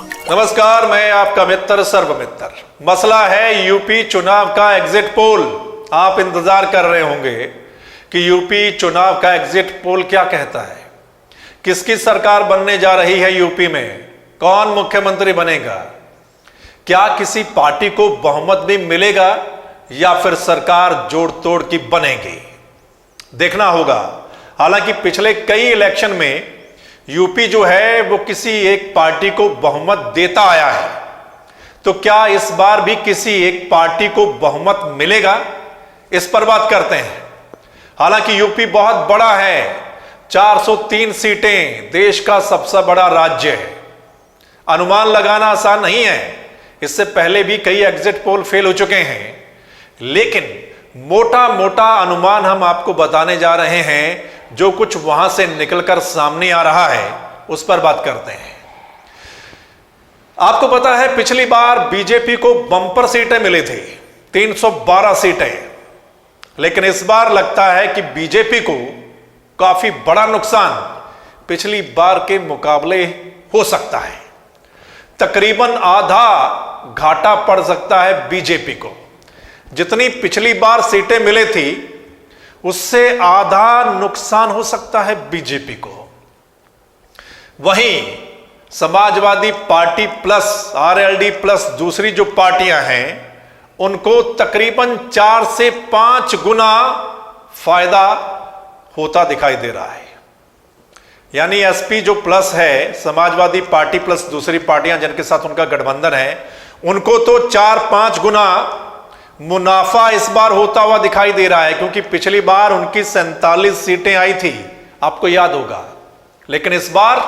नमस्कार, मैं आपका मित्र सर्वमित्र। मसला है यूपी चुनाव का एग्जिट पोल। आप इंतजार कर रहे होंगे कि यूपी चुनाव का एग्जिट पोल क्या कहता है, किसकी सरकार बनने जा रही है यूपी में, कौन मुख्यमंत्री बनेगा, क्या किसी पार्टी को बहुमत भी मिलेगा या फिर सरकार जोड़ तोड़ की बनेगी, देखना होगा। हालांकि पिछले कई इलेक्शन में यूपी जो है वो किसी एक पार्टी को बहुमत देता आया है, तो क्या इस बार भी किसी एक पार्टी को बहुमत मिलेगा, इस पर बात करते हैं। हालांकि यूपी बहुत बड़ा है, 403 सीटें, देश का सबसे बड़ा राज्य है। अनुमान लगाना आसान नहीं है, इससे पहले भी कई एग्जिट पोल फेल हो चुके हैं, लेकिन मोटा मोटा अनुमान हम आपको बताने जा रहे हैं। जो कुछ वहां से निकलकर सामने आ रहा है उस पर बात करते हैं। आपको पता है पिछली बार बीजेपी को बम्पर सीटें मिली थी, 312 सीटें, लेकिन इस बार लगता है कि बीजेपी को काफी बड़ा नुकसान पिछली बार के मुकाबले हो सकता है। तकरीबन आधा घाटा पड़ सकता है बीजेपी को। जितनी पिछली बार सीटें मिली थी उससे आधा नुकसान हो सकता है बीजेपी को। वहीं Samajwadi party plus RLD plus दूसरी जो पार्टियां हैं उनको तकरीबन 4 से 5 गुना फायदा होता दिखाई दे रहा है। यानी एसपी जो प्लस है, समाजवादी पार्टी प्लस दूसरी पार्टियां जिनके साथ उनका गठबंधन है, उनको तो 4-5 गुना मुनाफा इस बार होता हुआ दिखाई दे रहा है, क्योंकि पिछली बार उनकी 47 सीटें आई थी, आपको याद होगा, लेकिन इस बार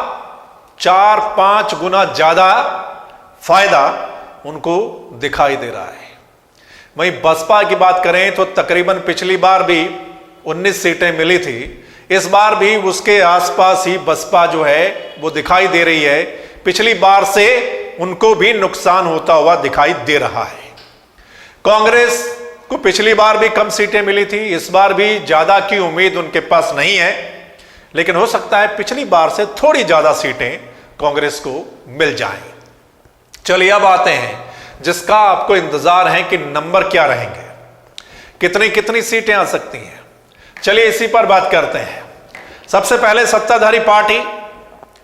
4-5 गुना ज्यादा फायदा उनको दिखाई दे रहा है। वहीं बसपा की बात करें तो तकरीबन पिछली बार भी 19 सीटें मिली थी, इस बार भी उसके आसपास ही बसपा जो है वो दिखाई दे रही है। पिछली बार से उनको भी नुकसान होता हुआ दिखाई दे रहा है। कांग्रेस को पिछली बार भी कम सीटें मिली थी, इस बार भी ज्यादा की उम्मीद उनके पास नहीं है, लेकिन हो सकता है पिछली बार से थोड़ी ज्यादा सीटें कांग्रेस को मिल जाएं। चलिए अब आते हैं जिसका आपको इंतजार है कि नंबर क्या रहेंगे, कितनी कितनी सीटें आ सकती हैं। चलिए इसी पर बात करते हैं। सबसे पहले सत्ताधारी पार्टी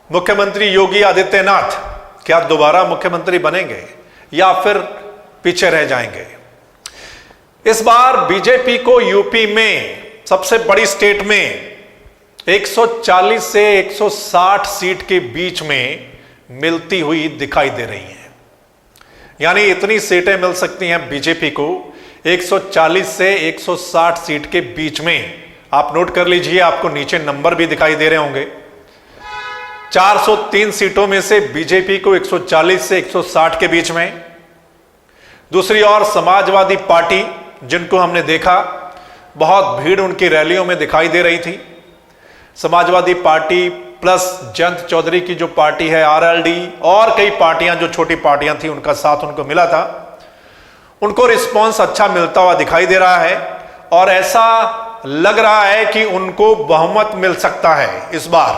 मुख्यमंत्री योगी आदित्यनाथ क्या दोबारा मुख्यमंत्री बनेंगे या फिर पीछे रह जाएंगे। इस बार बीजेपी को यूपी में सबसे बड़ी स्टेट में 140 से 160 सीट के बीच में मिलती हुई दिखाई दे रही है। यानी इतनी सीटें मिल सकती हैं बीजेपी को 140 से 160 सीट के बीच में। आप नोट कर लीजिए, आपको नीचे नंबर भी दिखाई दे रहे होंगे। 403 सीटों में से बीजेपी को 140 से 160 के बीच में। दूसरी ओर समाजवादी पार्टी, जिनको हमने देखा बहुत भीड़ उनकी रैलियों में दिखाई दे रही थी, समाजवादी पार्टी प्लस जयंत चौधरी की जो पार्टी है आरएलडी और कई पार्टियां जो छोटी पार्टियां थी उनका साथ उनको मिला था, उनको रिस्पांस अच्छा मिलता हुआ दिखाई दे रहा है और ऐसा लग रहा है कि उनको बहुमत मिल सकता है इस बार।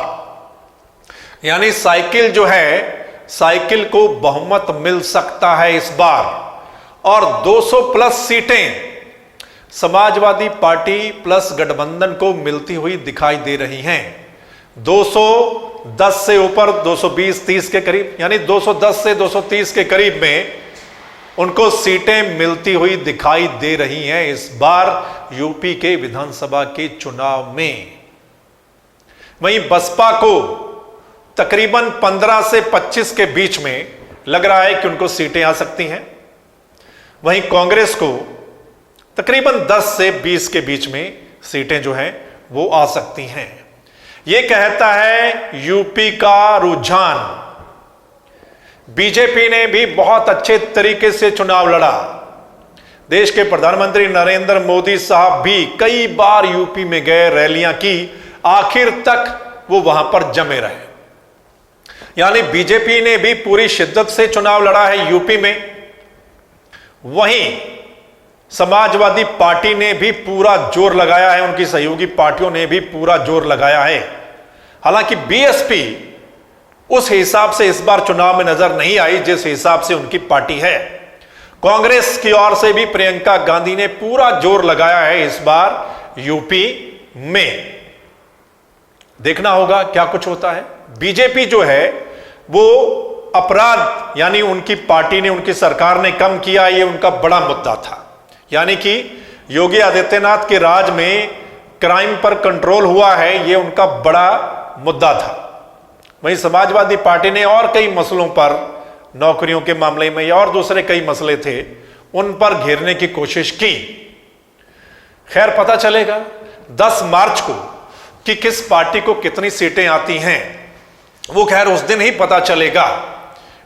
यानी साइकिल जो है, साइकिल को बहुमत मिल सकता है इस बार और 200 प्लस सीटें समाजवादी पार्टी प्लस गठबंधन को मिलती हुई दिखाई दे रही हैं। 210 से ऊपर 220-30 के करीब, यानी 210 से 230 के करीब में उनको सीटें मिलती हुई दिखाई दे रही हैं इस बार यूपी के विधानसभा के चुनाव में। वहीं बसपा को तकरीबन 15 से 25 के बीच में लग रहा है कि उनको सीटें आ सकती हैं। वहीं कांग्रेस को तकरीबन 10 से 20 के बीच में सीटें जो हैं वो आ सकती हैं। यह कहता है यूपी का रुझान। बीजेपी ने भी बहुत अच्छे तरीके से चुनाव लड़ा। देश के प्रधानमंत्री नरेंद्र मोदी साहब भी कई बार यूपी में गए, रैलियां की, आखिर तक वो वहां पर जमे रहे। यानी बीजेपी ने भी पूरी शिद्दत से चुनाव लड़ा है यूपी में। वहीं समाजवादी पार्टी ने भी पूरा जोर लगाया है, उनकी सहयोगी पार्टियों ने भी पूरा जोर लगाया है। हालांकि बीएसपी उस हिसाब से इस बार चुनाव में नजर नहीं आई जिस हिसाब से उनकी पार्टी है। कांग्रेस की ओर से भी प्रियंका गांधी ने पूरा जोर लगाया है इस बार यूपी में। देखना होगा क्या कुछ होता है। बीजेपी जो है वो अपराध यानी उनकी पार्टी ने, उनकी सरकार ने कम किया, ये उनका बड़ा मुद्दा था। यानी कि योगी आदित्यनाथ के राज में क्राइम पर कंट्रोल हुआ है, ये उनका बड़ा मुद्दा था। वहीं समाजवादी पार्टी ने और कई मसलों पर, नौकरियों के मामले में या और दूसरे कई मसले थे, उन पर घेरने की कोशिश की। खैर पता चलेगा 10 मार्च को कि किस पार्टी को कितनी सीटें आती हैं, वो खैर उस दिन ही पता चलेगा।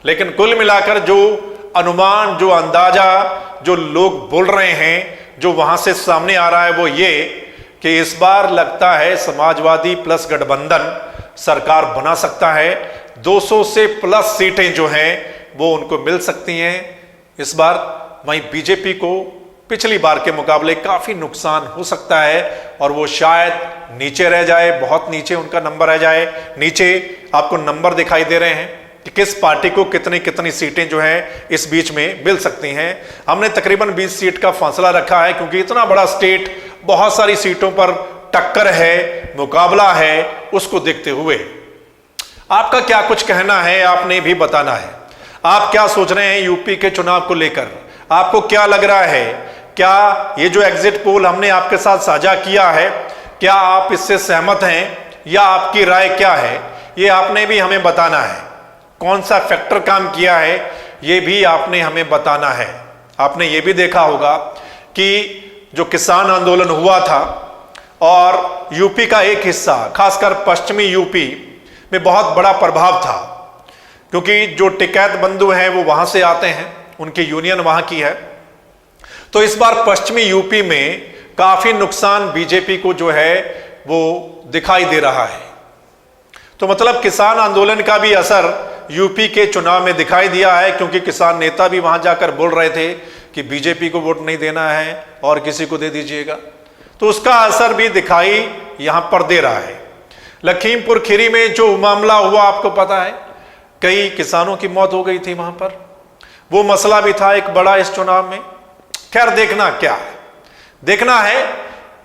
लेकिन कुल मिलाकर जो अनुमान, जो अंदाजा, जो लोग बोल रहे हैं, जो वहां से सामने आ रहा है वो ये कि इस बार लगता है समाजवादी प्लस गठबंधन सरकार बना सकता है। 200 से प्लस सीटें जो हैं वो उनको मिल सकती हैं इस बार। वहीं बीजेपी को पिछली बार के मुकाबले काफी नुकसान हो सकता है और वो शायद नीचे रह जाए, बहुत नीचे उनका नंबर रह जाए। नीचे आपको नंबर दिखाई दे रहे हैं कि किस पार्टी को कितनी कितनी सीटें जो हैं इस बीच में मिल सकती हैं। हमने तकरीबन 20 सीट का फासला रखा है क्योंकि इतना बड़ा स्टेट, बहुत सारी सीटों पर टक्कर है, मुकाबला है, उसको देखते हुए आपका क्या कुछ कहना है, आपने भी बताना है। आप क्या सोच रहे हैं यूपी के चुनाव को लेकर? आपको क्या लग रहा है? क्या ये जो एग्जिट पोल हमने आपके साथ साझा किया है, क्या आप इससे सहमत हैं या आपकी राय क्या है, ये आपने भी हमें बताना है। कौन सा फैक्टर काम किया है ये भी आपने हमें बताना है। आपने ये भी देखा होगा कि जो किसान आंदोलन हुआ था और यूपी का एक हिस्सा, खासकर पश्चिमी यूपी में बहुत बड़ा प्रभाव था, क्योंकि जो टिकैत बंधु हैं वो वहां से आते हैं, उनकी यूनियन वहां की है। तो इस बार पश्चिमी यूपी में काफी नुकसान बीजेपी को जो है वो दिखाई दे रहा है। तो मतलब किसान आंदोलन का भी असर यूपी के चुनाव में दिखाई दिया है, क्योंकि किसान नेता भी वहां जाकर बोल रहे थे कि बीजेपी को वोट नहीं देना है और किसी को दे दीजिएगा। तो उसका असर भी दिखाई यहां पर दे रहा है। लखीमपुर खीरी में जो मामला हुआ आपको पता है, कई किसानों की मौत हो गई थी वहां पर, वो मसला भी था एक बड़ा इस चुनाव में। खैर देखना क्या है, देखना है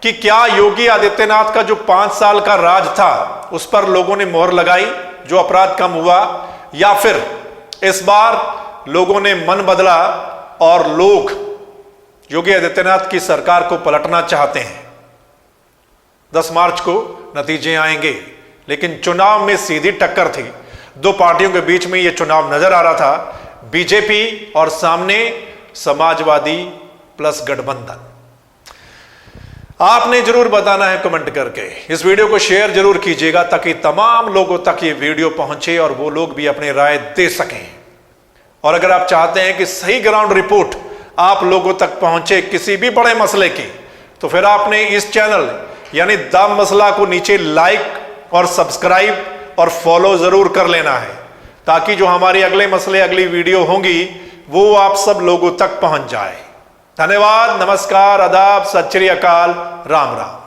कि क्या योगी आदित्यनाथ का जो 5 साल का राज था उस पर लोगों ने मोहर लगाई, जो अपराध कम हुआ, या फिर इस बार लोगों ने मन बदला और लोग योगी आदित्यनाथ की सरकार को पलटना चाहते हैं। 10 मार्च को नतीजे आएंगे, लेकिन चुनाव में सीधी टक्कर थी। 2 पार्टियों के बीच में यह चुनाव नजर आ रहा था, बीजेपी और सामने समाजवादी प्लस गठबंधन। आपने जरूर बताना है कमेंट करके। इस वीडियो को शेयर जरूर कीजिएगा ताकि तमाम लोगों तक ये वीडियो पहुंचे और वो लोग भी अपनी राय दे सकें। और अगर आप चाहते हैं कि सही ग्राउंड रिपोर्ट आप लोगों तक पहुंचे किसी भी बड़े मसले की, तो फिर आपने इस चैनल यानी द मसला को नीचे लाइक और सब्सक्राइब और फॉलो जरूर कर लेना है, ताकि जो हमारे अगले मसले, अगली वीडियो होंगी वो आप सब लोगों तक पहुंच जाए। धन्यवाद, नमस्कार, आदाब, सत श्री अकाल, राम राम।